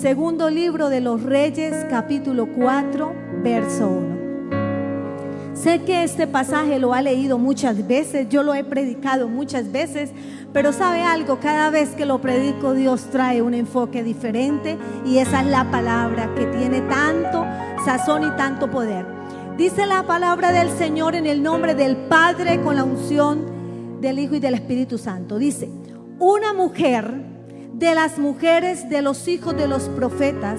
Segundo libro de los Reyes, capítulo 4, verso 1. Sé que este pasaje lo ha leído muchas veces, yo lo he predicado muchas veces, pero ¿sabe algo? Cada vez que lo predico, Dios trae un enfoque diferente, y esa es la palabra que tiene tanto sazón y tanto poder. Dice la palabra del Señor en el nombre del Padre, con la unción del Hijo y del Espíritu Santo. Dice: una mujer de las mujeres de los hijos de los profetas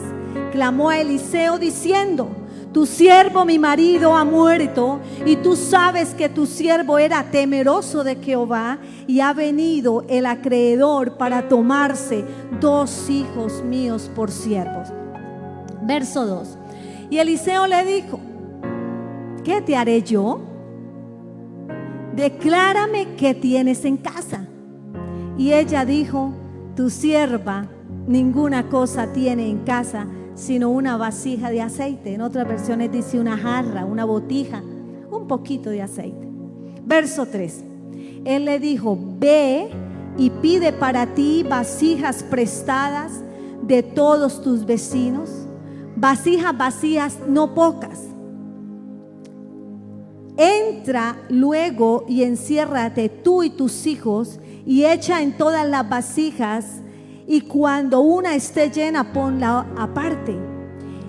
clamó a Eliseo diciendo: tu siervo mi marido ha muerto, y tú sabes que tu siervo era temeroso de Jehová, y ha venido el acreedor para tomarse 2 hijos míos por siervos. Verso 2. Y Eliseo le dijo: ¿qué te haré yo? Declárame qué tienes en casa. Y ella dijo: tu sierva ninguna cosa tiene en casa sino una vasija de aceite. En otras versiones dice una jarra, una botija, un poquito de aceite. Verso 3. Él le dijo: ve y pide para ti vasijas prestadas de todos tus vecinos, vasijas vacías, no pocas. Entra luego y enciérrate tú y tus hijos, y echa en todas las vasijas, y cuando una esté llena, ponla aparte.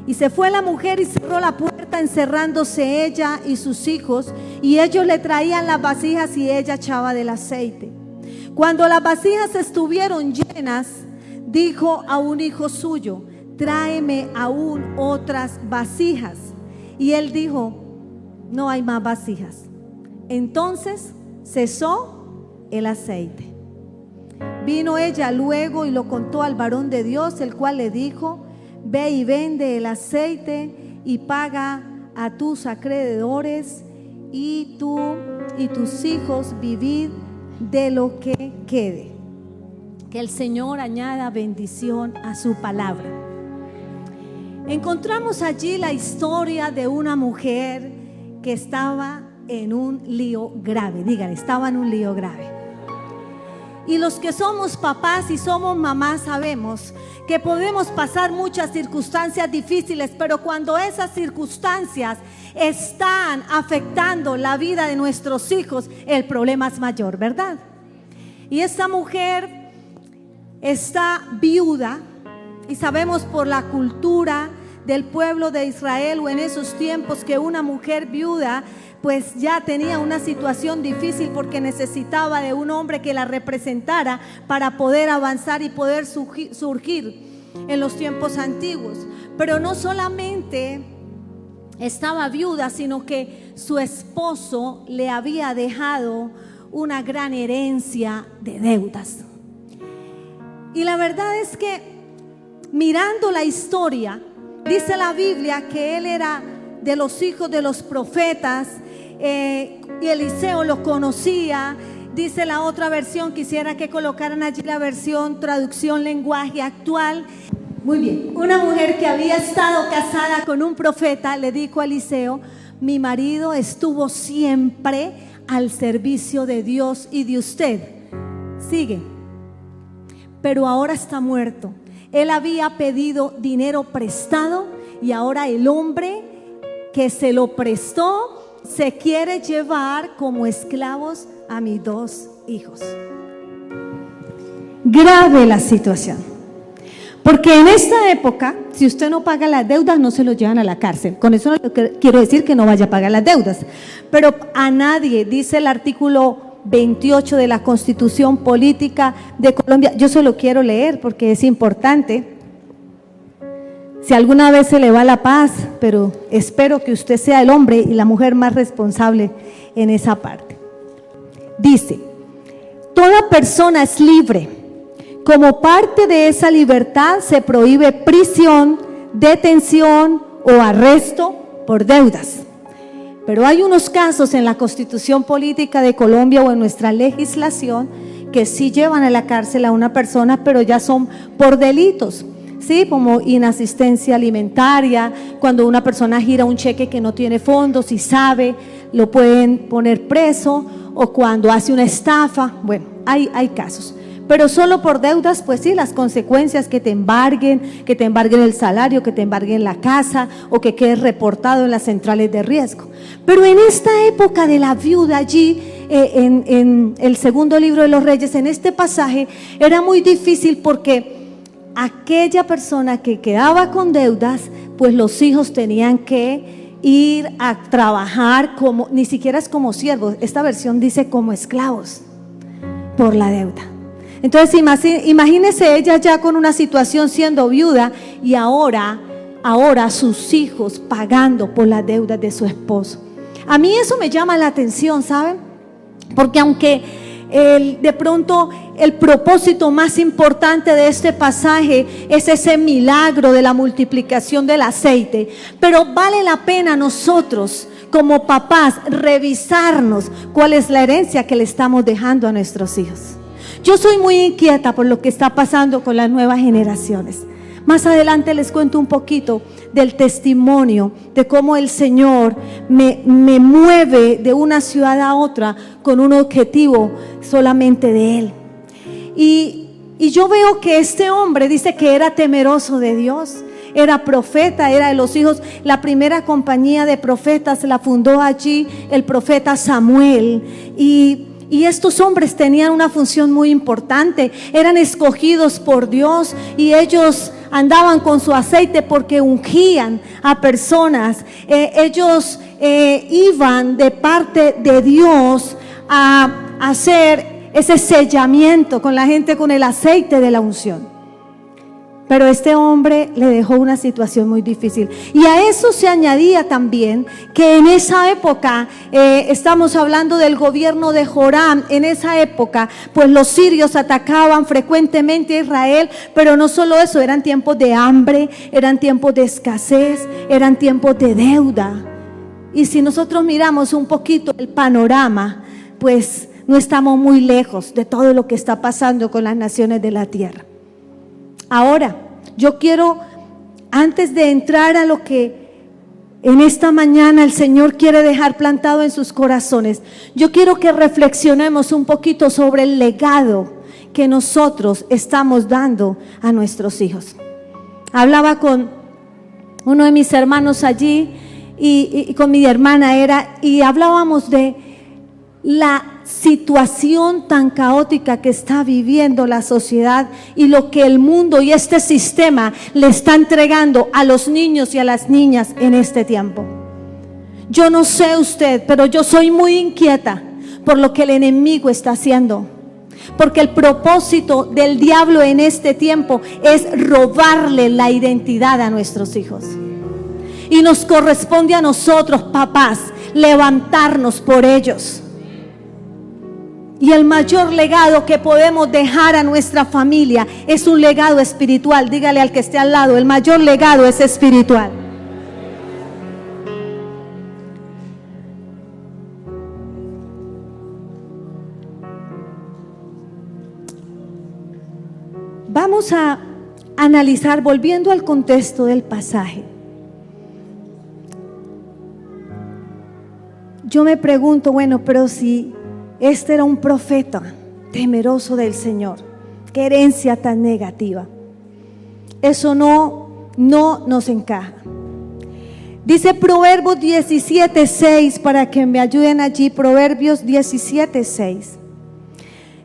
Y se fue la mujer y cerró la puerta, encerrándose ella y sus hijos, y ellos le traían las vasijas y ella echaba del aceite. Cuando las vasijas estuvieron llenas, dijo a un hijo suyo: tráeme aún otras vasijas. Y él dijo: no hay más vasijas. Entonces cesó el aceite. Vino ella luego y lo contó al varón de Dios, el cual le dijo: ve y vende el aceite y paga a tus acreedores, y tú y tus hijos vivid de lo que quede. Que el Señor añada bendición a su palabra. Encontramos allí la historia de una mujer que estaba en un lío grave. Dígale, estaba en un lío grave. Y los que somos papás y somos mamás sabemos que podemos pasar muchas circunstancias difíciles, pero cuando esas circunstancias están afectando la vida de nuestros hijos, el problema es mayor, ¿verdad? Y esta mujer está viuda, y sabemos por la cultura del pueblo de Israel, o en esos tiempos, que una mujer viuda pues ya tenía una situación difícil, porque necesitaba de un hombre que la representara para poder avanzar y poder surgir en los tiempos antiguos. Pero no solamente estaba viuda, sino que su esposo le había dejado una gran herencia de deudas. Y la verdad es que, mirando la historia, dice la Biblia que él era de los hijos de los profetas, y Eliseo lo conocía. Dice la otra versión, quisiera que colocaran allí la versión traducción lenguaje actual. Muy bien. Una mujer que había estado casada con un profeta le dijo a Eliseo: mi marido estuvo siempre al servicio de Dios y de usted. Sigue. Pero ahora está muerto. Él había pedido dinero prestado, y ahora el hombre que se lo prestó se quiere llevar como esclavos a mis 2 hijos. Grave la situación, porque en esta época, si usted no paga las deudas, no se lo llevan a la cárcel. Con eso no quiero decir que no vaya a pagar las deudas, pero a nadie, dice el artículo 28 de la Constitución Política de Colombia, yo se lo quiero leer porque es importante. Si alguna vez se le va la paz, pero espero que usted sea el hombre y la mujer más responsable en esa parte. Dice: toda persona es libre. Como parte de esa libertad se prohíbe prisión, detención o arresto por deudas. Pero hay unos casos en la Constitución Política de Colombia o en nuestra legislación que sí llevan a la cárcel a una persona, pero ya son por delitos. Sí, como inasistencia alimentaria, cuando una persona gira un cheque que no tiene fondos y sabe, lo pueden poner preso, o cuando hace una estafa. Bueno, hay casos, pero solo por deudas, pues sí, las consecuencias que te embarguen el salario, que te embarguen la casa o que quedes reportado en las centrales de riesgo. Pero en esta época de la viuda allí, en el segundo libro de los Reyes, en este pasaje, era muy difícil porque aquella persona que quedaba con deudas, pues los hijos tenían que ir a trabajar como, ni siquiera es como siervos, esta versión dice como esclavos por la deuda. Entonces imagínese ella ya con una situación siendo viuda y ahora sus hijos pagando por las deudas de su esposo. A mí eso me llama la atención, ¿saben? Porque aunque de pronto el propósito más importante de este pasaje es ese milagro de la multiplicación del aceite, pero vale la pena nosotros como papás revisarnos cuál es la herencia que le estamos dejando a nuestros hijos. Yo soy muy inquieta por lo que está pasando con las nuevas generaciones. Más adelante les cuento un poquito del testimonio de cómo el Señor me mueve de una ciudad a otra con un objetivo solamente de Él. Y yo veo que este hombre dice que era temeroso de Dios, era profeta, era de los hijos. La primera compañía de profetas la fundó allí el profeta Samuel. Y estos hombres tenían una función muy importante, eran escogidos por Dios y ellos andaban con su aceite porque ungían a personas. Ellos iban de parte de Dios a hacer ese sellamiento con la gente con el aceite de la unción. Pero este hombre le dejó una situación muy difícil. Y a eso se añadía también que en esa época, estamos hablando del gobierno de Joram, en esa época, pues los sirios atacaban frecuentemente a Israel, pero no solo eso, eran tiempos de hambre, eran tiempos de escasez, eran tiempos de deuda. Y si nosotros miramos un poquito el panorama, pues no estamos muy lejos de todo lo que está pasando con las naciones de la tierra. Ahora, yo quiero, antes de entrar a lo que en esta mañana el Señor quiere dejar plantado en sus corazones, yo quiero que reflexionemos un poquito sobre el legado que nosotros estamos dando a nuestros hijos. Hablaba con uno de mis hermanos allí y con mi hermana y hablábamos de la situación tan caótica que está viviendo la sociedad y lo que el mundo y este sistema le está entregando a los niños y a las niñas en este tiempo. Yo no sé usted, pero yo soy muy inquieta por lo que el enemigo está haciendo, porque el propósito del diablo en este tiempo es robarle la identidad a nuestros hijos. Y nos corresponde a nosotros, papás, levantarnos por ellos. Y el mayor legado que podemos dejar a nuestra familia es un legado espiritual. Dígale al que esté al lado, el mayor legado es espiritual. Vamos a analizar, volviendo al contexto del pasaje. Yo me pregunto, bueno, pero si este era un profeta temeroso del Señor, qué herencia tan negativa. Eso no nos encaja. Dice Proverbios 17:6, para que me ayuden allí, Proverbios 17:6.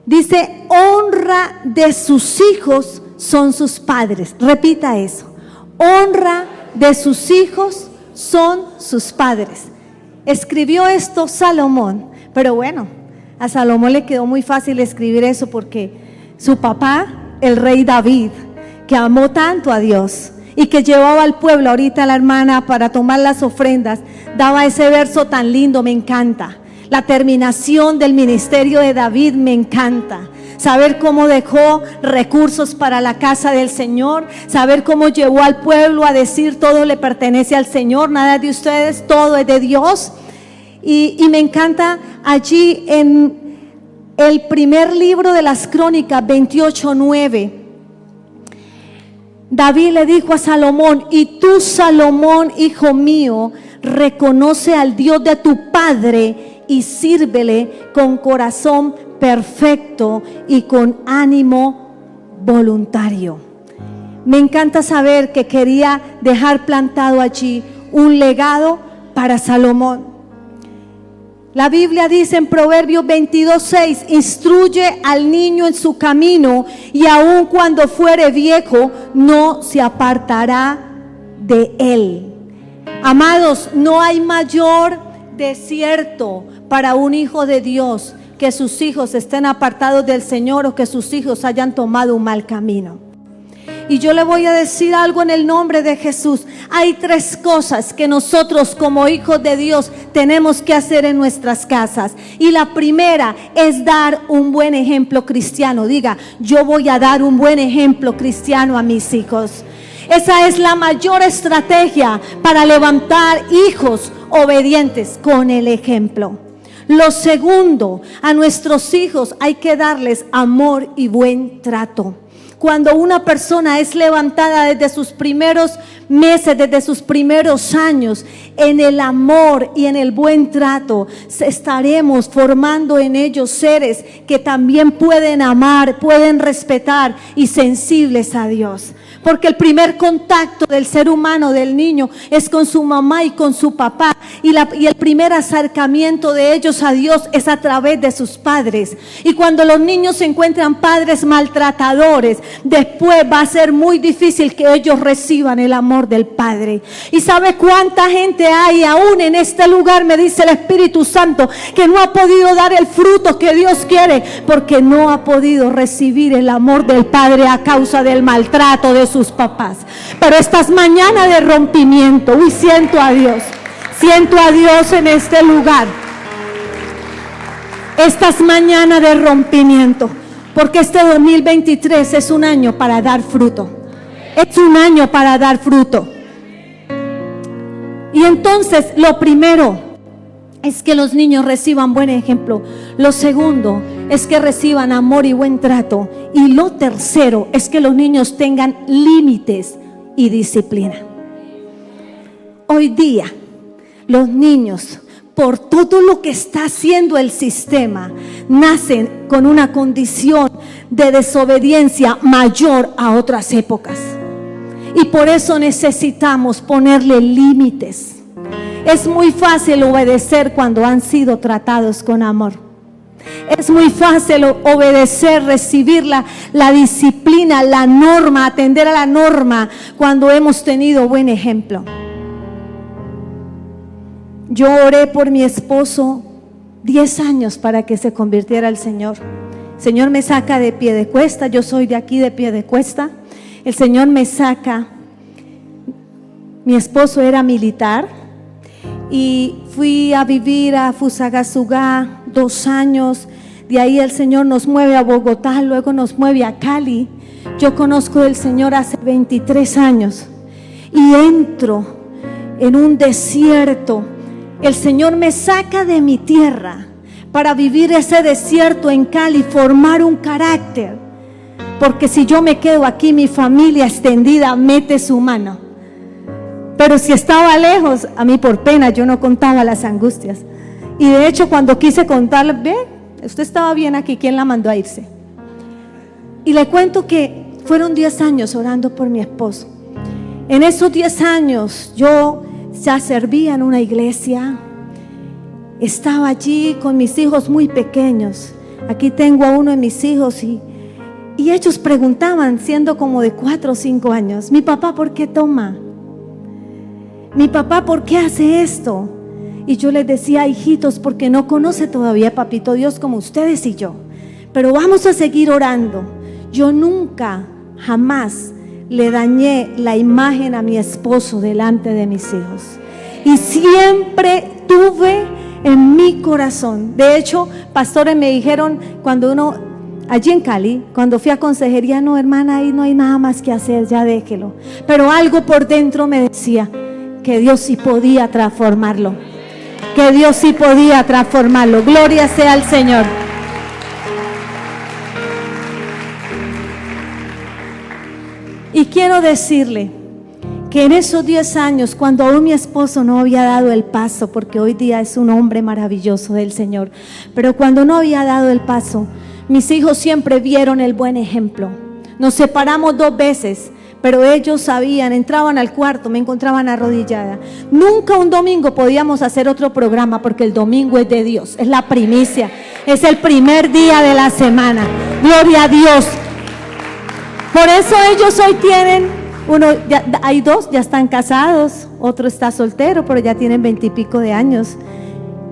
Dice, honra de sus hijos son sus padres. Repita eso. Honra de sus hijos son sus padres. Escribió esto Salomón, pero bueno, a Salomón le quedó muy fácil escribir eso porque su papá, el rey David, que amó tanto a Dios y que llevaba al pueblo, ahorita la hermana, para tomar las ofrendas, daba ese verso tan lindo, me encanta. La terminación del ministerio de David me encanta. Saber cómo dejó recursos para la casa del Señor, saber cómo llevó al pueblo a decir todo le pertenece al Señor, nada de ustedes, todo es de Dios. Y me encanta allí en el primer libro de las Crónicas 28:9. David le dijo a Salomón, y tú, Salomón, hijo mío, reconoce al Dios de tu padre y sírvele con corazón perfecto y con ánimo voluntario. Me encanta saber que quería dejar plantado allí un legado para Salomón. La Biblia dice en Proverbios 22:6, instruye al niño en su camino y aun cuando fuere viejo no se apartará de él. Amados, no hay mayor desierto para un hijo de Dios que sus hijos estén apartados del Señor o que sus hijos hayan tomado un mal camino. Y yo le voy a decir algo en el nombre de Jesús. Hay 3 cosas que nosotros como hijos de Dios tenemos que hacer en nuestras casas. Y la primera es dar un buen ejemplo cristiano. Diga, yo voy a dar un buen ejemplo cristiano a mis hijos. Esa es la mayor estrategia para levantar hijos obedientes, con el ejemplo. Lo segundo, a nuestros hijos hay que darles amor y buen trato. Cuando una persona es levantada desde sus primeros meses, desde sus primeros años, en el amor y en el buen trato, estaremos formando en ellos seres que también pueden amar, pueden respetar y sensibles a Dios. Porque el primer contacto del ser humano, del niño, es con su mamá y con su papá. Y el primer acercamiento de ellos a Dios es a través de sus padres. Y cuando los niños se encuentran padres maltratadores, después va a ser muy difícil que ellos reciban el amor del Padre. ¿Y sabe cuánta gente hay aún en este lugar? Me dice el Espíritu Santo, que no ha podido dar el fruto que Dios quiere, porque no ha podido recibir el amor del Padre a causa del maltrato de sus papás. Pero estas mañanas de rompimiento, uy, siento a Dios en este lugar. Estas mañanas de rompimiento, porque este 2023 es un año para dar fruto. Es un año para dar fruto. Y entonces lo primero es que los niños reciban buen ejemplo. Lo segundo es que reciban amor y buen trato. Y lo tercero es que los niños tengan límites y disciplina. Hoy día los niños, por todo lo que está haciendo el sistema, nacen con una condición de desobediencia mayor a otras épocas. Y por eso necesitamos ponerle límites. Es muy fácil obedecer cuando han sido tratados con amor. Es muy fácil obedecer, recibir la disciplina, la norma, atender a la norma cuando hemos tenido buen ejemplo. Yo oré por mi esposo 10 años para que se convirtiera al Señor. El Señor me saca de Piedecuesta, yo soy de aquí de Piedecuesta. El Señor me saca. Mi esposo era militar y fui a vivir a Fusagasugá 2 años. De ahí el Señor nos mueve a Bogotá, luego nos mueve a Cali. Yo conozco al Señor hace 23 años y entro en un desierto. El Señor me saca de mi tierra para vivir ese desierto en Cali, formar un carácter. Porque si yo me quedo aquí, mi familia extendida mete su mano. Pero si estaba lejos, a mí por pena yo no contaba las angustias. Y de hecho cuando quise contarle, ve, usted estaba bien aquí, ¿quién la mandó a irse? Y le cuento que fueron 10 años orando por mi esposo. En esos 10 años yo ya servía en una iglesia, estaba allí con mis hijos muy pequeños. Aquí tengo a uno de mis hijos y ellos preguntaban, siendo como de 4 o 5 años, mi papá, ¿por qué toma? Mi papá, ¿por qué hace esto? Y yo les decía, hijitos, porque no conoce todavía Papito Dios como ustedes y yo, pero vamos a seguir orando. Yo nunca, jamás le dañé la imagen a mi esposo delante de mis hijos. Y siempre tuve en mi corazón. De hecho, pastores me dijeron allí en Cali, cuando fui a consejería, no, hermana, ahí no hay nada más que hacer, ya déjelo. Pero algo por dentro me decía que Dios sí podía transformarlo. Que Dios sí podía transformarlo. Gloria sea al Señor. Y quiero decirle que en esos 10 años, cuando aún mi esposo no había dado el paso, porque hoy día es un hombre maravilloso del Señor, pero cuando no había dado el paso, mis hijos siempre vieron el buen ejemplo. Nos separamos 2 veces, pero ellos sabían, entraban al cuarto, me encontraban arrodillada. Nunca un domingo podíamos hacer otro programa, porque el domingo es de Dios, es la primicia, es el primer día de la semana. Gloria a Dios. Por eso ellos hoy tienen, hay 2, ya están casados, otro está soltero, pero ya tienen 20 y pico de años.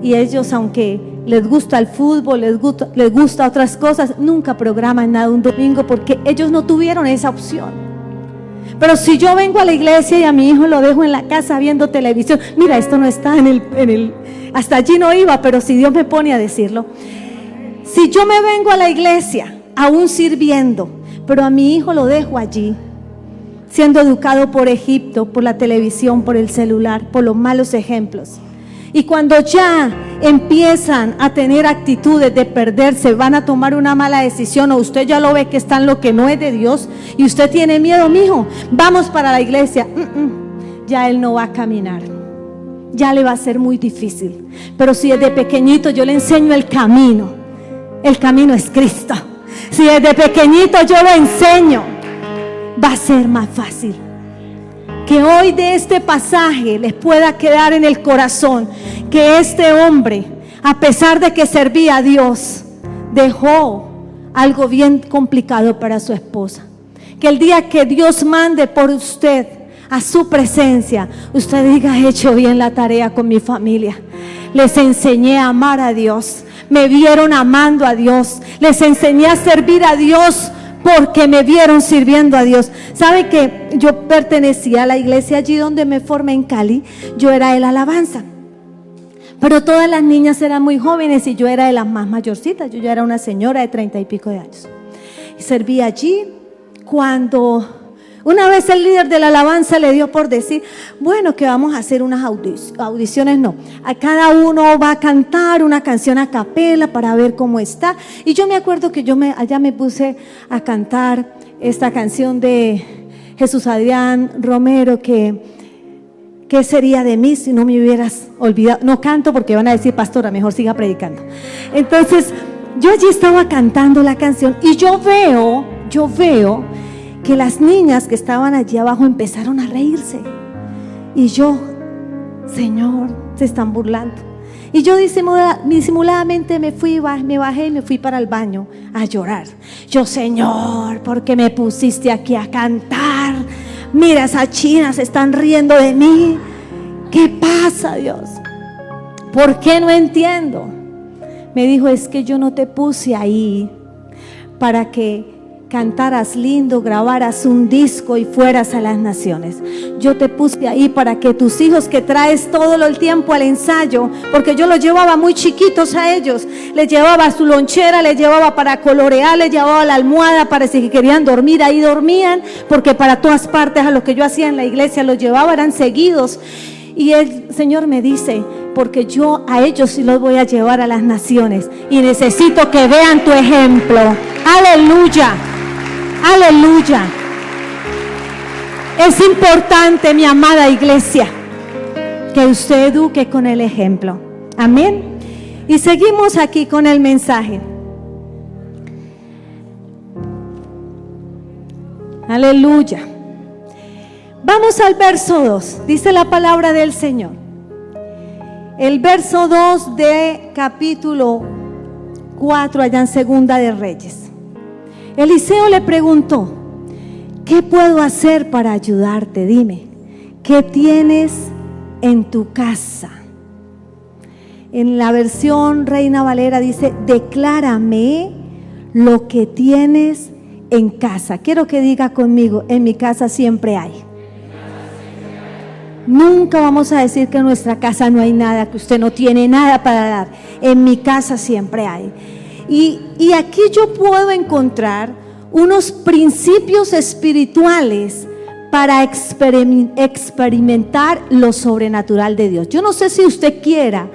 Y ellos, aunque les gusta el fútbol, les gusta otras cosas, nunca programan nada un domingo, porque ellos no tuvieron esa opción. Pero si yo vengo a la iglesia y a mi hijo lo dejo en la casa viendo televisión, mira, esto no está hasta allí no iba, pero si Dios me pone a decirlo. Si yo me vengo a la iglesia, aún sirviendo, pero a mi hijo lo dejo allí, siendo educado por Egipto, por la televisión, por el celular, por los malos ejemplos. Y cuando ya empiezan a tener actitudes de perderse, van a tomar una mala decisión, o usted ya lo ve que está en lo que no es de Dios, y usted tiene miedo, mijo, vamos para la iglesia. Ya él no va a caminar, ya le va a ser muy difícil. Pero si desde pequeñito yo le enseño el camino es Cristo. Si desde pequeñito yo lo enseño, va a ser más fácil. Que hoy de este pasaje les pueda quedar en el corazón que este hombre, a pesar de que servía a Dios, dejó algo bien complicado para su esposa. Que el día que Dios mande por usted a su presencia, usted diga: he hecho bien la tarea con mi familia. Les enseñé a amar a Dios, me vieron amando a Dios, les enseñé a servir a Dios, porque me vieron sirviendo a Dios. ¿Sabe que yo pertenecía a la iglesia allí donde me formé en Cali? Yo era el alabanza, pero todas las niñas eran muy jóvenes y yo era de las más mayorcitas. Yo ya era una señora de 30 y pico de años y serví allí. Cuando una vez el líder de la alabanza le dio por decir: bueno, que vamos a hacer unas audiciones, no, a cada uno va a cantar una canción a capela para ver cómo está. Y yo me acuerdo que allá me puse a cantar esta canción de Jesús Adrián Romero, ¿qué sería de mí si no me hubieras olvidado? No canto porque van a decir: pastora, mejor siga predicando. Entonces yo allí estaba cantando la canción y yo veo que las niñas que estaban allí abajo empezaron a reírse. Y yo: Señor, se están burlando. Y yo disimuladamente me bajé y me fui para el baño a llorar. Yo: Señor, ¿por qué me pusiste aquí a cantar? Mira, esas chinas se están riendo de mí. ¿Qué pasa, Dios? ¿Por qué? No entiendo. Me dijo: es que yo no te puse ahí para que cantaras lindo, grabaras un disco y fueras a las naciones. Yo te puse ahí para que tus hijos, que traes todo el tiempo al ensayo, porque yo los llevaba muy chiquitos a ellos, les llevaba su lonchera, les llevaba para colorear, les llevaba la almohada para si querían dormir, ahí dormían, porque para todas partes a lo que yo hacía en la iglesia los llevaba, eran seguidos. Y el Señor me dice: porque yo a ellos sí los voy a llevar a las naciones y necesito que vean tu ejemplo. Aleluya. Aleluya. Es importante, mi amada iglesia, que usted eduque con el ejemplo. Amén. Y seguimos aquí con el mensaje. Aleluya. Vamos al verso 2. Dice la palabra del Señor. El verso 2 de capítulo 4 allá en Segunda de Reyes. Eliseo le preguntó: ¿qué puedo hacer para ayudarte? Dime, ¿qué tienes en tu casa? En la versión Reina Valera dice: declárame lo que tienes en casa. Quiero que diga conmigo: en mi casa siempre hay. Nunca vamos a decir que en nuestra casa no hay nada, que usted no tiene nada para dar. En mi casa siempre hay. Y aquí yo puedo encontrar unos principios espirituales para experimentar lo sobrenatural de Dios. Yo no sé si usted quiera.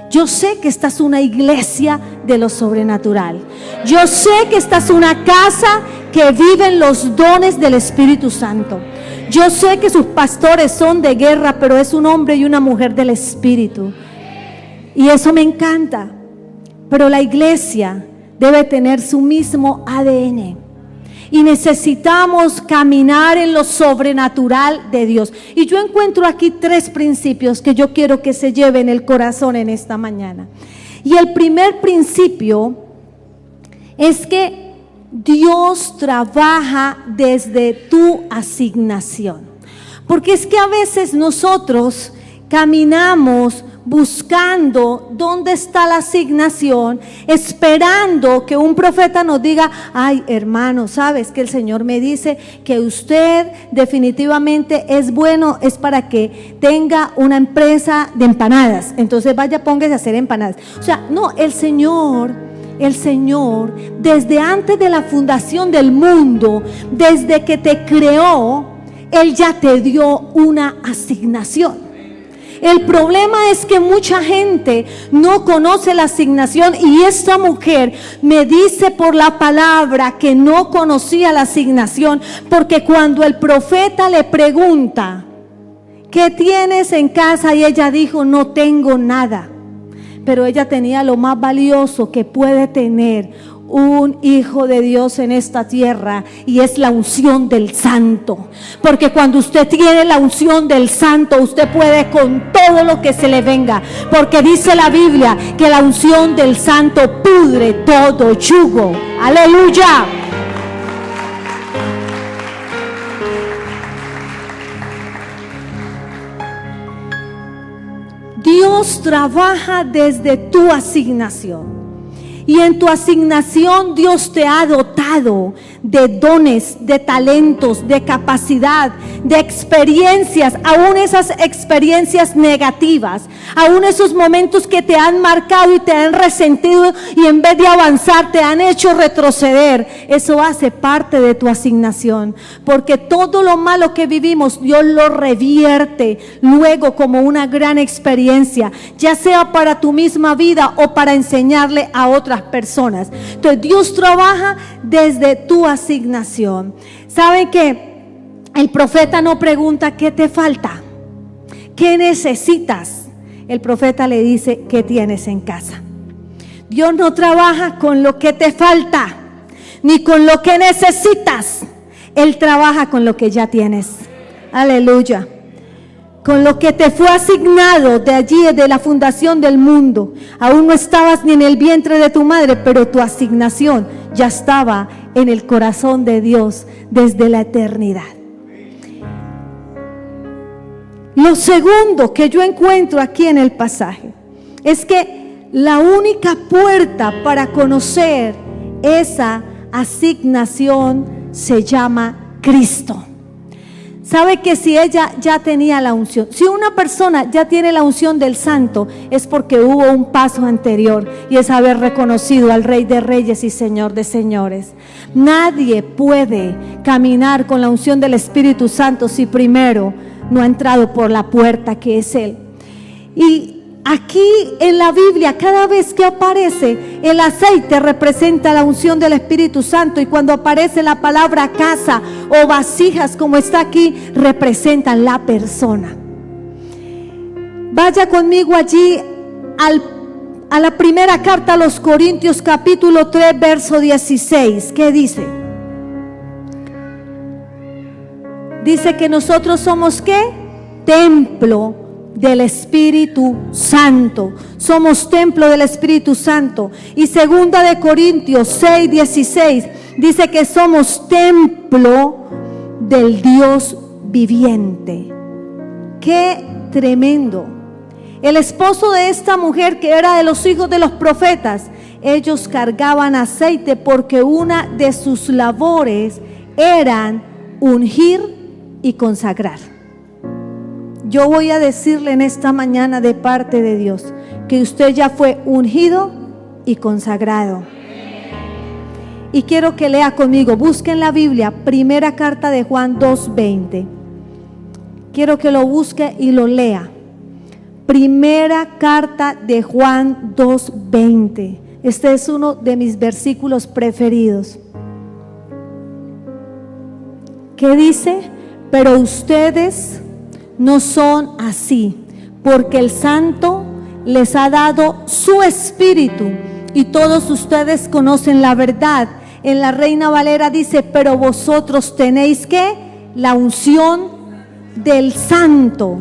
Yo sé que esta es una iglesia de lo sobrenatural. Yo sé que esta es una casa que viven los dones del Espíritu Santo. Yo sé que sus pastores son de guerra, pero es un hombre y una mujer del Espíritu. Y eso me encanta. Pero la iglesia debe tener su mismo ADN. Y necesitamos caminar en lo sobrenatural de Dios. Y yo encuentro aquí 3 principios que yo quiero que se lleven el corazón en esta mañana. Y el primer principio es que Dios trabaja desde tu asignación. Porque es que a veces nosotros caminamos buscando dónde está la asignación, esperando que un profeta nos diga: ay, hermano, sabes que el Señor me dice que usted definitivamente es bueno, es para que tenga una empresa de empanadas, entonces vaya, póngase a hacer empanadas. O sea, no, el Señor, desde antes de la fundación del mundo, desde que te creó, Él ya te dio una asignación. El problema es que mucha gente no conoce la asignación, y esta mujer me dice por la palabra que no conocía la asignación, porque cuando el profeta le pregunta: ¿qué tienes en casa? Y ella dijo: no tengo nada. Pero ella tenía lo más valioso que puede tener un hijo de Dios en esta tierra, y es la unción del Santo. Porque cuando usted tiene la unción del Santo, usted puede con todo lo que se le venga, porque dice la Biblia que la unción del Santo pudre todo yugo. Aleluya. Dios trabaja desde tu asignación. Y en tu asignación Dios te ha dotado de dones, de talentos, de capacidad, de experiencias, aún esas experiencias negativas, aún esos momentos que te han marcado y te han resentido, y en vez de avanzar te han hecho retroceder. Eso hace parte de tu asignación, porque todo lo malo que vivimos Dios lo revierte luego como una gran experiencia, ya sea para tu misma vida o para enseñarle a otras personas. Entonces Dios trabaja desde tu asignación. ¿Saben que el profeta no pregunta qué te falta, qué necesitas? El profeta le dice: ¿qué tienes en casa? Dios no trabaja con lo que te falta ni con lo que necesitas. Él trabaja con lo que ya tienes. Aleluya. Con lo que te fue asignado de allí, de la fundación del mundo. Aún no estabas ni en el vientre de tu madre, pero tu asignación ya estaba en el corazón de Dios desde la eternidad. Lo segundo que yo encuentro aquí en el pasaje es que la única puerta para conocer esa asignación se llama Cristo. Sabe que si ella ya tenía la unción, si una persona ya tiene la unción del Santo, es porque hubo un paso anterior, y es haber reconocido al Rey de Reyes y Señor de Señores. Nadie puede caminar con la unción del Espíritu Santo si primero no ha entrado por la puerta que es Él. Y aquí en la Biblia, cada vez que aparece el aceite, representa la unción del Espíritu Santo, y cuando aparece la palabra casa o vasijas, como está aquí, representan la persona. Vaya conmigo allí a la primera carta a los Corintios, capítulo 3, verso 16. ¿Qué dice? Dice que nosotros somos ¿qué? Templo del Espíritu Santo. Somos templo del Espíritu Santo. Y segunda de Corintios 6, 16 dice que somos templo del Dios viviente. ¡Qué tremendo! El esposo de esta mujer, que era de los hijos de los profetas, ellos cargaban aceite porque una de sus labores eran ungir y consagrar. Yo voy a decirle en esta mañana de parte de Dios que usted ya fue ungido y consagrado. Y quiero que lea conmigo, busque en la Biblia, primera carta de Juan 2:20. Quiero que lo busque y lo lea. Primera carta de Juan 2:20. Este es uno de mis versículos preferidos. ¿Qué dice? Pero ustedes no son así, porque el Santo les ha dado su Espíritu y todos ustedes conocen la verdad. En la Reina Valera dice, pero vosotros tenéis ¿qué? La unción del Santo.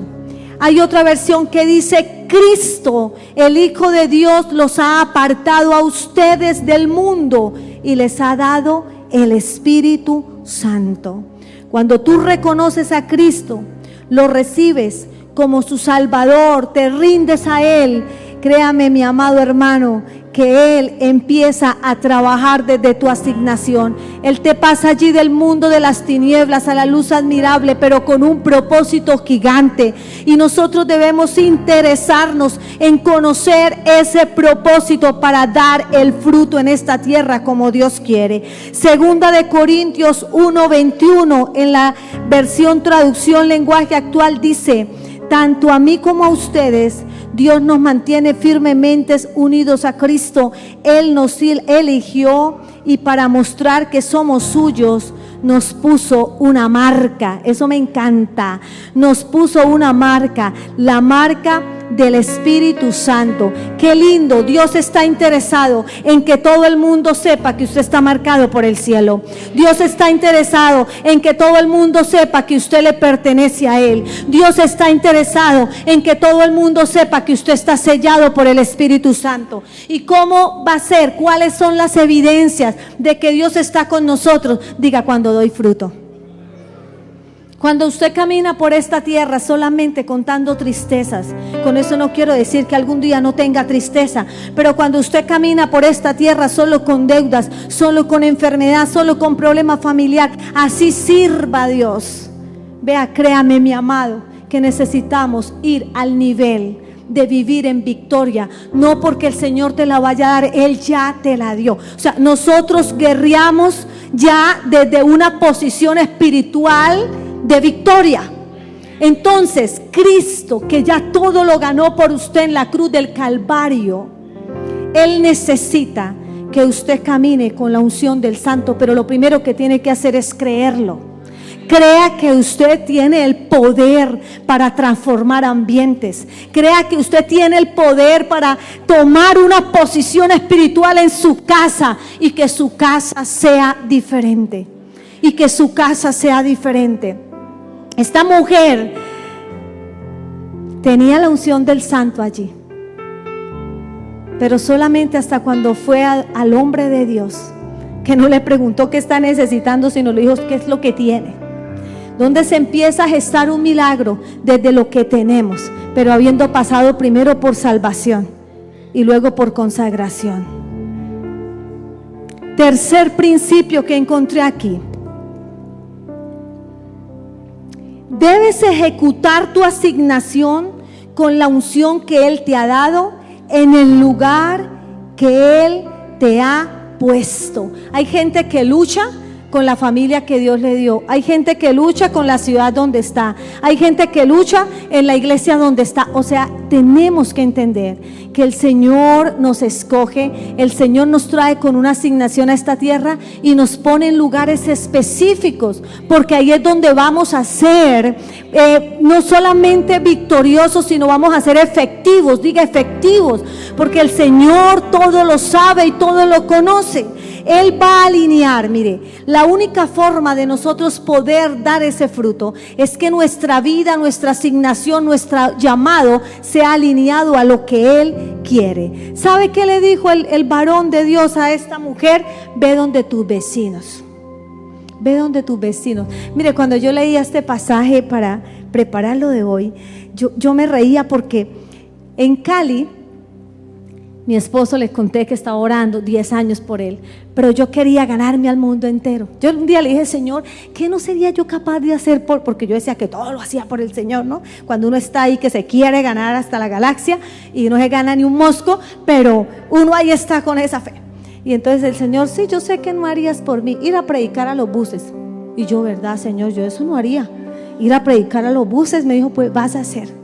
Hay otra versión que dice, Cristo, el Hijo de Dios, los ha apartado a ustedes del mundo y les ha dado el Espíritu Santo. Cuando tú reconoces a Cristo, lo recibes como su Salvador, te rindes a Él, créame mi amado hermano, que Él empieza a trabajar desde tu asignación. Él te pasa allí del mundo de las tinieblas a la luz admirable, pero con un propósito gigante. Y nosotros debemos interesarnos en conocer ese propósito para dar el fruto en esta tierra como Dios quiere. Segunda de Corintios 1:21, en la versión traducción lenguaje actual dice, tanto a mí como a ustedes, Dios nos mantiene firmemente unidos a Cristo. Él nos eligió y para mostrar que somos suyos, nos puso una marca. Eso me encanta. Nos puso una marca, la marca del Espíritu Santo. Qué lindo. Dios está interesado en que todo el mundo sepa que usted está marcado por el cielo. Dios está interesado en que todo el mundo sepa que usted le pertenece a Él. Dios está interesado en que todo el mundo sepa que usted está sellado por el Espíritu Santo. ¿Y cómo va a ser? ¿Cuáles son las evidencias de que Dios está con nosotros? Diga, cuando doy fruto. Cuando usted camina por esta tierra solamente contando tristezas, con eso no quiero decir que algún día no tenga tristeza, pero cuando usted camina por esta tierra solo con deudas, solo con enfermedad, solo con problema familiar, así sirva a Dios. Vea, créame mi amado, que necesitamos ir al nivel de vivir en victoria, no porque el Señor te la vaya a dar, Él ya te la dio. O sea, nosotros guerreamos ya desde una posición espiritual de victoria. Entonces, Cristo, que ya todo lo ganó por usted en la cruz del Calvario, Él necesita que usted camine con la unción del Santo, pero lo primero que tiene que hacer es creerlo. Crea que usted tiene el poder para transformar ambientes. Crea que usted tiene el poder para tomar una posición espiritual en su casa y que su casa sea diferente. Y que su casa sea diferente. Esta mujer tenía la unción del Santo allí, pero solamente hasta cuando fue al hombre de Dios, que no le preguntó qué está necesitando, sino le dijo qué es lo que tiene. Donde se empieza a gestar un milagro desde lo que tenemos, pero habiendo pasado primero por salvación y luego por consagración. Tercer principio que encontré aquí: debes ejecutar tu asignación con la unción que Él te ha dado en el lugar que Él te ha puesto. Hay gente que lucha con la familia que Dios le dio. Hay gente que lucha con la ciudad donde está. Hay gente que lucha en la iglesia donde está. O sea, tenemos que entender que el Señor nos escoge, el Señor nos trae con una asignación a esta tierra y nos pone en lugares específicos, porque ahí es donde vamos a ser no solamente victoriosos, sino vamos a ser efectivos. Diga efectivos, porque el Señor todo lo sabe y todo lo conoce. Él va a alinear. Mire, la única forma de nosotros poder dar ese fruto es que nuestra vida, nuestra asignación, nuestro llamado sea alineado a lo que Él quiere. ¿Sabe qué le dijo el varón de Dios a esta mujer? Ve donde tus vecinos. Ve donde tus vecinos. Mire, cuando yo leía este pasaje para prepararlo de hoy, yo me reía porque en Cali, mi esposo, les conté que estaba orando 10 años por él, pero yo quería ganarme al mundo entero. Yo un día le dije, Señor, ¿qué no sería yo capaz de hacer? Porque yo decía que todo lo hacía por el Señor, ¿no? Cuando uno está ahí que se quiere ganar hasta la galaxia y no se gana ni un mosco, pero uno ahí está con esa fe. Y entonces el Señor, sí, yo sé que no harías por mí, ir a predicar a los buses. Y yo, ¿verdad, Señor? Yo eso no haría. Ir a predicar a los buses. Me dijo, pues vas a hacer.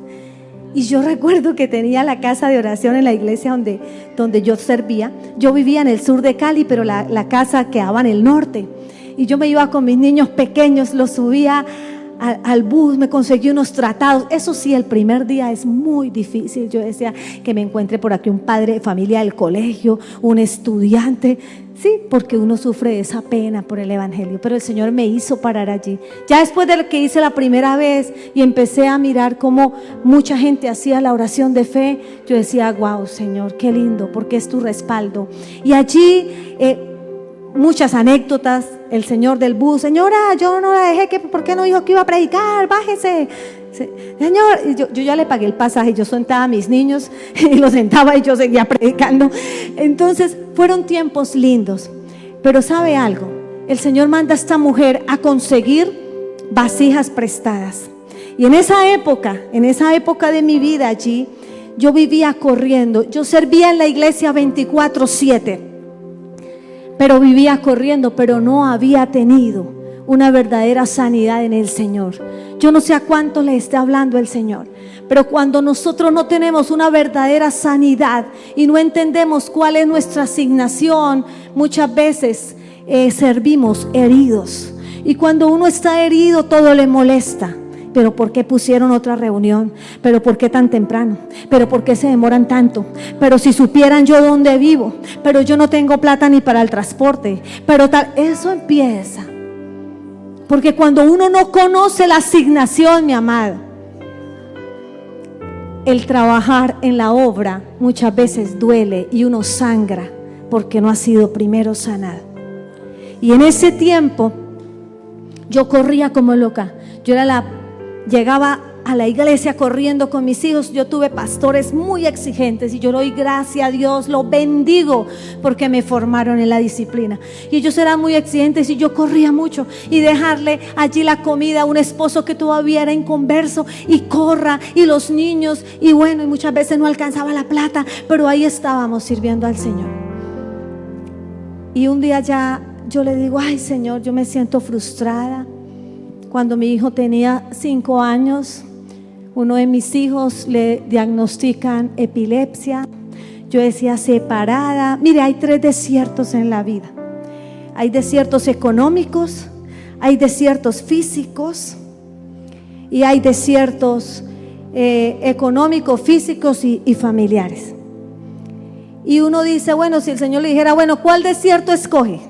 Y yo recuerdo que tenía la casa de oración en la iglesia donde yo servía. Yo vivía en el sur de Cali, pero la casa quedaba en el norte. Y yo me iba con mis niños pequeños, los subía al bus, me conseguí unos tratados. Eso sí, el primer día es muy difícil. Yo decía que me encuentre por aquí un padre de familia del colegio, un estudiante. Sí, porque uno sufre esa pena por el evangelio, pero el Señor me hizo parar allí. Ya después de lo que hice la primera vez y empecé a mirar cómo mucha gente hacía la oración de fe, yo decía, wow, Señor, qué lindo, porque es tu respaldo. Y allí muchas anécdotas. El señor del bus: señora, yo no la dejé, ¿por qué no dijo que iba a predicar? Bájese. Señor, yo ya le pagué el pasaje, yo sentaba a mis niños y los sentaba y yo seguía predicando. Entonces fueron tiempos lindos. Pero ¿sabe algo? El Señor manda a esta mujer a conseguir vasijas prestadas. Y en esa época de mi vida allí, yo vivía corriendo. Yo servía en la iglesia 24/7, pero vivía corriendo, pero no había tenido una verdadera sanidad en el Señor. Yo no sé a cuánto le esté hablando el Señor, pero cuando nosotros no tenemos una verdadera sanidad y no entendemos cuál es nuestra asignación, muchas veces servimos heridos. Y cuando uno está herido, todo le molesta. ¿Pero por qué pusieron otra reunión? ¿Pero por qué tan temprano? ¿Pero por qué se demoran tanto? Pero si supieran yo dónde vivo, pero yo no tengo plata ni para el transporte, pero tal. Eso empieza. Porque cuando uno no conoce la asignación, mi amado, el trabajar en la obra muchas veces duele y uno sangra porque no ha sido primero sanado. Y en ese tiempo yo corría como loca. Llegaba a la iglesia corriendo con mis hijos. Yo tuve pastores muy exigentes y yo doy gracias a Dios, lo bendigo, porque me formaron en la disciplina. Y ellos eran muy exigentes y yo corría mucho. Y dejarle allí la comida a un esposo que todavía era inconverso, y corra, y los niños, y bueno, y muchas veces no alcanzaba la plata, pero ahí estábamos sirviendo al Señor. Y un día ya yo le digo: ay, Señor, yo me siento frustrada. Cuando mi hijo tenía 5 años, uno de mis hijos le diagnostican epilepsia. Yo decía: separada. Mire, hay 3 desiertos en la vida. Hay desiertos económicos, hay desiertos físicos y hay desiertos económicos, físicos y familiares. Y uno dice: bueno, si el Señor le dijera, bueno, ¿cuál desierto escoge?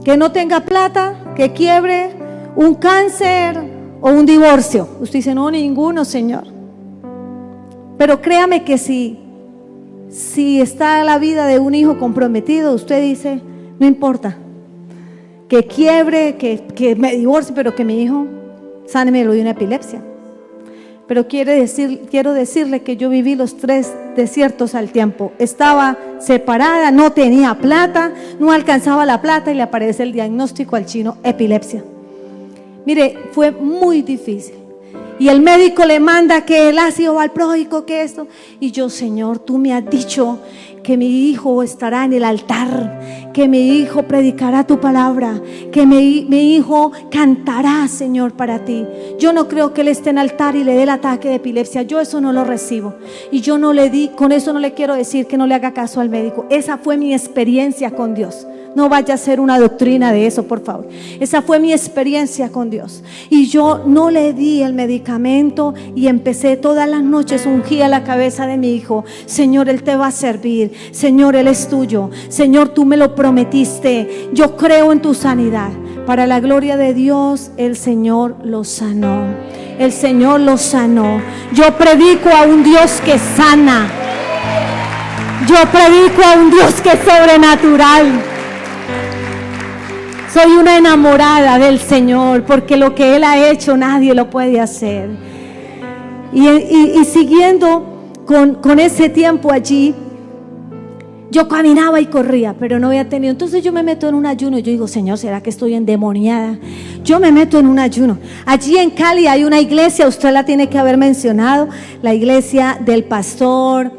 Que no tenga plata, que quiebre, un cáncer o un divorcio. Usted dice: no, ninguno, Señor. Pero créame que si está la vida de un hijo comprometido, usted dice: no importa, que quiebre, que me divorcie, pero que mi hijo sánemelo de una epilepsia. Pero quiero decirle que yo viví los 3 desiertos al tiempo. Estaba separada, no tenía plata, no alcanzaba la plata, y le aparece el diagnóstico al chino: epilepsia. Mire, fue muy difícil. Y el médico le manda que el ácido valproico, que esto. Y yo: Señor, tú me has dicho que mi hijo estará en el altar, que mi hijo predicará tu palabra, que mi hijo cantará, Señor, para ti. Yo no creo que él esté en el altar y le dé el ataque de epilepsia. Yo eso no lo recibo. Y yo no le di, con eso no le quiero decir que no le haga caso al médico. Esa fue mi experiencia con Dios. No vaya a ser una doctrina de eso, por favor. Esa fue mi experiencia con Dios. Y yo no le di el medicamento y empecé todas las noches, ungía la cabeza de mi hijo: Señor, él te va a servir. Señor, él es tuyo. Señor, tú me lo prometiste. Yo creo en tu sanidad. Para la gloria de Dios, el Señor lo sanó. El Señor lo sanó. Yo predico a un Dios que sana. Yo predico a un Dios que es sobrenatural. Soy una enamorada del Señor, porque lo que Él ha hecho nadie lo puede hacer. Y siguiendo con ese tiempo allí, yo caminaba y corría, pero no había tenido. Entonces yo me meto en un ayuno y yo digo: Señor, ¿será que estoy endemoniada? Yo me meto en un ayuno. Allí en Cali hay una iglesia, usted la tiene que haber mencionado, la iglesia del pastor,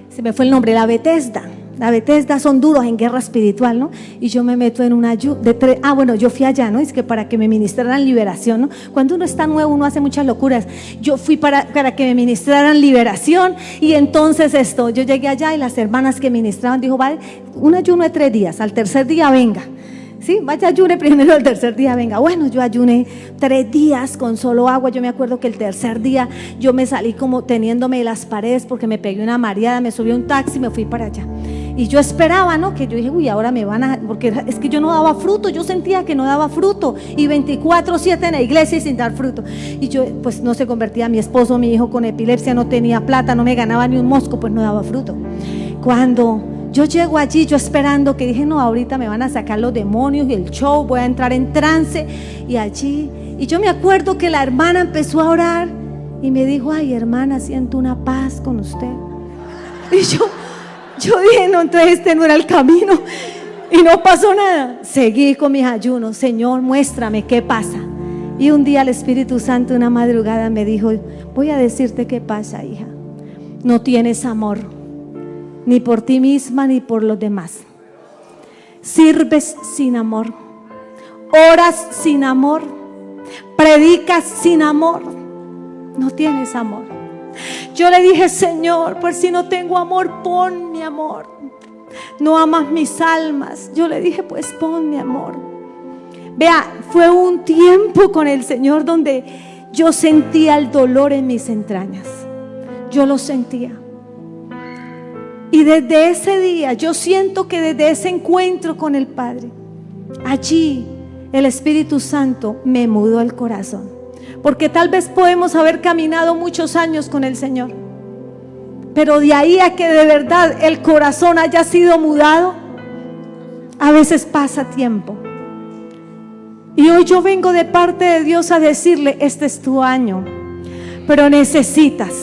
se me fue el nombre, la Bethesda. La Bethesda son duros en guerra espiritual, ¿no? Y yo me meto en un ayuno de 3. Bueno, yo fui allá, ¿no? Es que para que me ministraran liberación, ¿no? Cuando uno está nuevo, uno hace muchas locuras. Yo fui para que me ministraran liberación. Y entonces yo llegué allá y las hermanas que ministraban dijo: vale, un ayuno de 3 días, al tercer día venga. Sí, vaya ayune primero, el tercer día venga. Bueno, yo ayuné 3 días con solo agua. Yo me acuerdo que el tercer día yo me salí como teniéndome de las paredes porque me pegué una mareada, me subí a un taxi y me fui para allá. Y yo esperaba, ¿no? Que yo dije, uy, ahora me van a... Porque es que yo no daba fruto, yo sentía que no daba fruto. Y 24/7 en la iglesia y sin dar fruto. Y yo, pues no se convertía mi esposo, mi hijo con epilepsia, no tenía plata, no me ganaba ni un mosco, pues no daba fruto. Cuando yo llego allí, yo esperando, que dije, no, ahorita me van a sacar los demonios y el show, voy a entrar en trance. Y allí, y yo me acuerdo que la hermana empezó a orar y me dijo, ay, hermana, siento una paz con usted. Y yo dije, no, entonces este no era el camino. Y no pasó nada. Seguí con mis ayunos. Señor, muéstrame qué pasa. Y un día el Espíritu Santo, una madrugada, me dijo, voy a decirte qué pasa, hija. No tienes amor, ni por ti misma ni por los demás. Sirves sin amor, oras sin amor, predicas sin amor. No tienes amor. Yo le dije, Señor, pues si no tengo amor, pon mi amor. No amas mis almas. Yo le dije, pues pon mi amor. Vea, fue un tiempo con el Señor donde yo sentía el dolor en mis entrañas. Yo lo sentía. Y desde ese día, yo siento que desde ese encuentro con el Padre, allí el Espíritu Santo me mudó el corazón. Porque tal vez podemos haber caminado muchos años con el Señor, pero de ahí a que de verdad el corazón haya sido mudado, a veces pasa tiempo. Y hoy yo vengo de parte de Dios a decirle, este es tu año, pero necesitas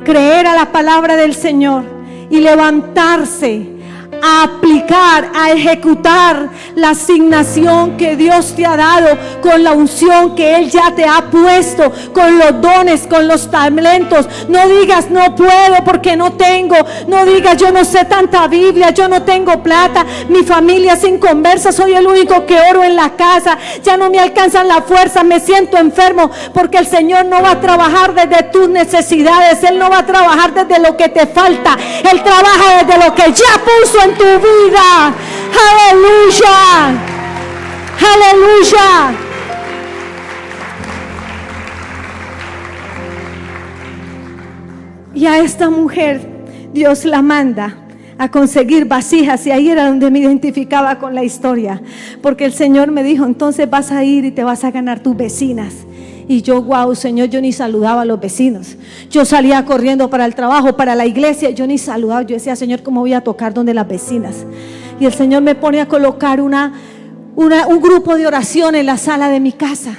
creer a la palabra del Señor y levantarse a aplicar, a ejecutar la asignación que Dios te ha dado, con la unción que Él ya te ha puesto, con los dones, con los talentos. No digas no puedo porque no tengo. No digas yo no sé tanta Biblia, yo no tengo plata, mi familia es inconversa, soy el único que oro en la casa, ya no me alcanzan la fuerza, me siento enfermo. Porque el Señor no va a trabajar desde tus necesidades, Él no va a trabajar desde lo que te falta, Él trabaja desde lo que ya puso en tu vida. Aleluya, aleluya. Y a esta mujer Dios la manda a conseguir vasijas, y ahí era donde me identificaba con la historia, porque el Señor me dijo, entonces vas a ir y te vas a ganar tus vecinas. Y yo, wow, Señor, yo ni saludaba a los vecinos. Yo salía corriendo para el trabajo, para la iglesia, yo ni saludaba. Yo decía, Señor, ¿cómo voy a tocar donde las vecinas? Y el Señor me pone a colocar un grupo de oración en la sala de mi casa.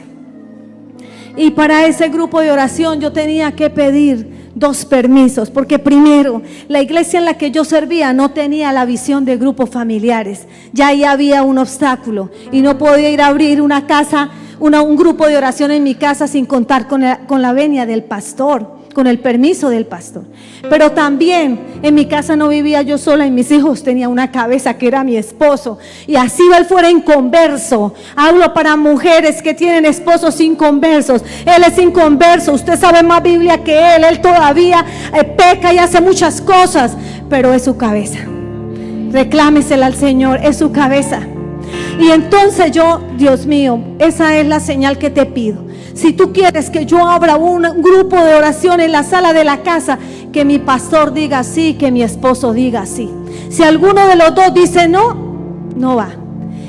Y para ese grupo de oración yo tenía que pedir 2 permisos, porque primero, la iglesia en la que yo servía no tenía la visión de grupos familiares. Ya ahí había un obstáculo y no podía ir a abrir una casa, un grupo de oración en mi casa sin contar con la venia del pastor, con el permiso del pastor. Pero también en mi casa no vivía yo sola, y mis hijos tenían una cabeza que era mi esposo, y así él fuera inconverso. Hablo para mujeres que tienen esposos inconversos. Él es inconverso, usted sabe más Biblia que él todavía peca y hace muchas cosas, pero es su cabeza. Reclámesela al Señor, es su cabeza. Y entonces yo, Dios mío, esa es la señal que te pido. Si tú quieres que yo abra un grupo de oración en la sala de la casa, que mi pastor diga sí, que mi esposo diga sí. Si alguno de los dos dice no, no va.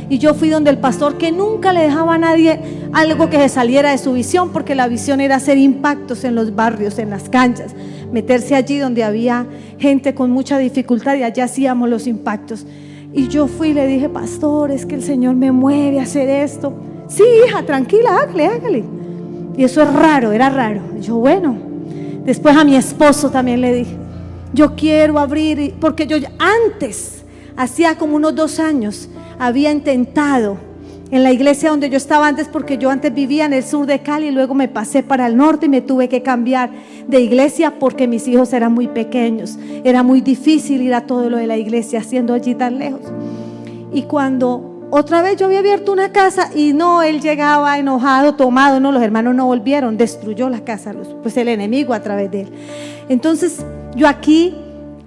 Y yo fui donde el pastor, que nunca le dejaba a nadie algo que se saliera de su visión, porque la visión era hacer impactos en los barrios, en las canchas, meterse allí donde había gente con mucha dificultad, y allá hacíamos los impactos. Y yo fui y le dije, pastor, es que el Señor me mueve a hacer esto. Sí, hija, tranquila, hágale. Y eso es raro, era raro. Yo, bueno. Después a mi esposo también le dije, yo quiero abrir, porque yo antes, hacía como unos 2 años, había intentado en la iglesia donde yo estaba antes, porque yo antes vivía en el sur de Cali, y luego me pasé para el norte y me tuve que cambiar de iglesia porque mis hijos eran muy pequeños. Era muy difícil ir a todo lo de la iglesia siendo allí tan lejos. Y cuando otra vez yo había abierto una casa, y no, él llegaba enojado, tomado, no, los hermanos no volvieron, destruyó la casa, pues el enemigo a través de él. Entonces yo aquí,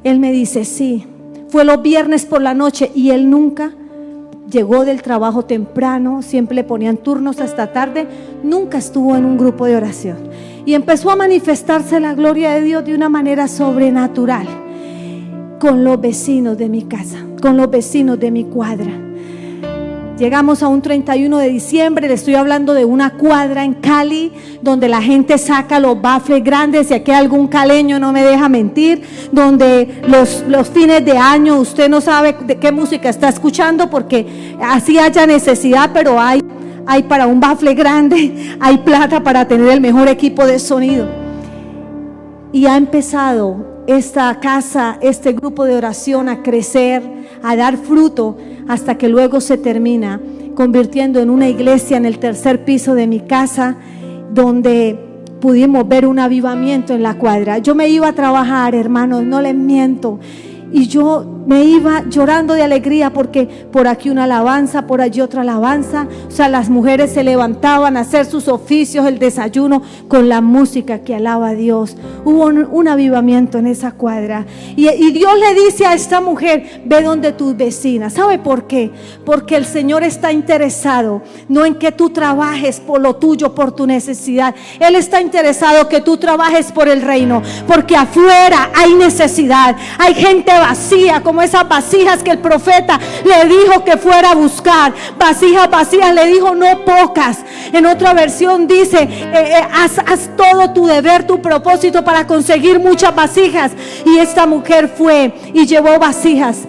él me dice sí, fue los viernes por la noche, y él nunca llegó del trabajo temprano, siempre le ponían turnos hasta tarde, nunca estuvo en un grupo de oración. Y empezó a manifestarse la gloria de Dios de una manera sobrenatural con los vecinos de mi casa, con los vecinos de mi cuadra. Llegamos a un 31 de diciembre, le estoy hablando de una cuadra en Cali, donde la gente saca los bafles grandes, y aquí algún caleño no me deja mentir, donde los fines de año usted no sabe de qué música está escuchando, porque así haya necesidad, pero hay para un bafle grande, hay plata para tener el mejor equipo de sonido. Y ha empezado esta casa, este grupo de oración a crecer, a dar fruto, hasta que luego se termina convirtiendo en una iglesia en el tercer piso de mi casa, donde pudimos ver un avivamiento en la cuadra. Yo me iba a trabajar, hermanos, no les miento, y yo me iba llorando de alegría, porque por aquí una alabanza, por allí otra alabanza. O sea, las mujeres se levantaban a hacer sus oficios, el desayuno, con la música que alaba a Dios. Hubo un avivamiento en esa cuadra, y Dios le dice a esta mujer: ve donde tus vecinas. ¿Sabe por qué? Porque el Señor está interesado no en que tú trabajes por lo tuyo, por tu necesidad. Él está interesado que tú trabajes por el reino, porque afuera hay necesidad, hay gente vacía, como esas vasijas que el profeta le dijo que fuera a buscar. Vasijas vacías, le dijo, no pocas. En otra versión dice, haz todo tu deber, tu propósito, para conseguir muchas vasijas. Y esta mujer fue y llevó vasijas.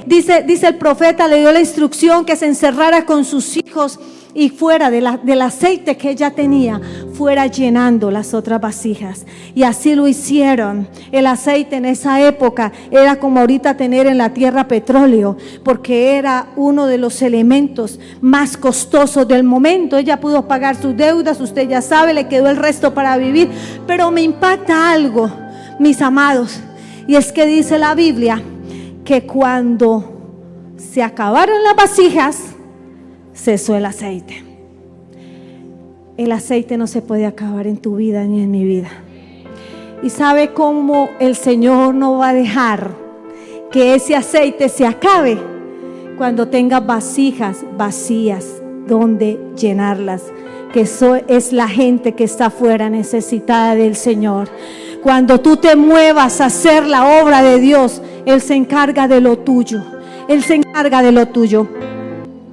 Dice el profeta, le dio la instrucción que se encerrara con sus hijos, y fuera del aceite que ella tenía, fuera llenando las otras vasijas. Y así lo hicieron. El aceite en esa época era como ahorita tener en la tierra petróleo, porque era uno de los elementos más costosos del momento. Ella pudo pagar sus deudas, usted ya sabe, le quedó el resto para vivir. Pero me impacta algo, mis amados, y es que dice la Biblia que cuando se acabaron las vasijas, cesó el aceite. El aceite no se puede acabar en tu vida ni en mi vida. Y sabe cómo el Señor no va a dejar que ese aceite se acabe: cuando tengas vasijas vacías donde llenarlas, que eso es la gente que está afuera necesitada del Señor. Cuando tú te muevas a hacer la obra de Dios, Él se encarga de lo tuyo. Él se encarga de lo tuyo.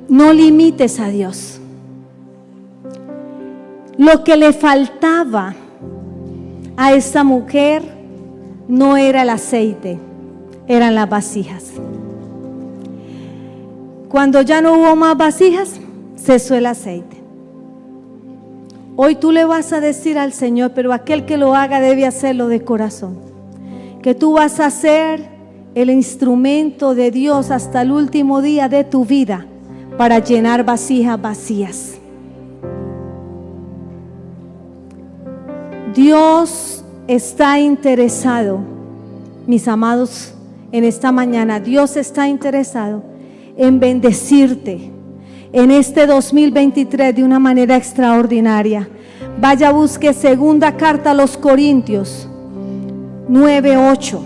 No limites a Dios. Lo que le faltaba a esta mujer no era el aceite, eran las vasijas. Cuando ya no hubo más vasijas, cesó el aceite. Hoy tú le vas a decir al Señor, pero aquel que lo haga debe hacerlo de corazón, que tú vas a ser el instrumento de Dios hasta el último día de tu vida, para llenar vasijas vacías. Dios está interesado, mis amados, en esta mañana. Dios está interesado en bendecirte en este 2023 de una manera extraordinaria. Vaya, busque segunda carta a los Corintios 9:8.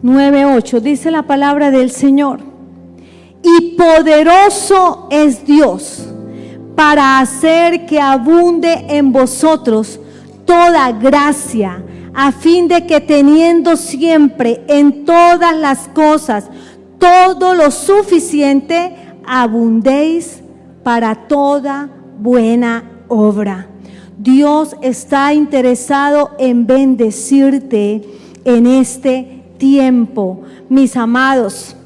9:8 dice la palabra del Señor: y poderoso es Dios para hacer que abunde en vosotros toda gracia, a fin de que, teniendo siempre en todas las cosas todo lo suficiente, abundéis para toda buena obra. Dios está interesado en bendecirte en este tiempo, mis amados.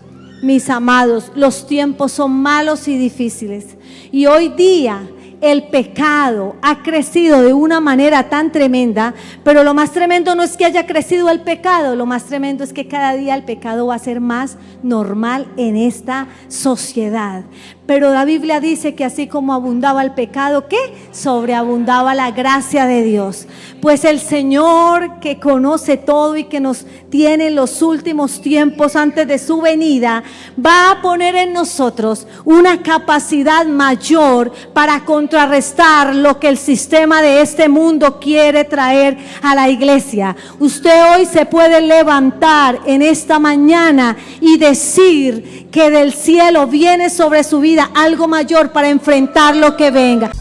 Mis amados, los tiempos son malos y difíciles, y hoy día el pecado ha crecido de una manera tan tremenda. Pero lo más tremendo no es que haya crecido el pecado, lo más tremendo es que cada día el pecado va a ser más normal en esta sociedad. Pero la Biblia dice que así como abundaba el pecado, ¿qué? Sobreabundaba la gracia de Dios. Pues el Señor, que conoce todo y que nos tiene en los últimos tiempos antes de su venida, va a poner en nosotros una capacidad mayor para contrarrestar lo que el sistema de este mundo quiere traer a la iglesia. Usted hoy se puede levantar en esta mañana y decir que del cielo viene sobre su vida algo mayor para enfrentar lo que venga.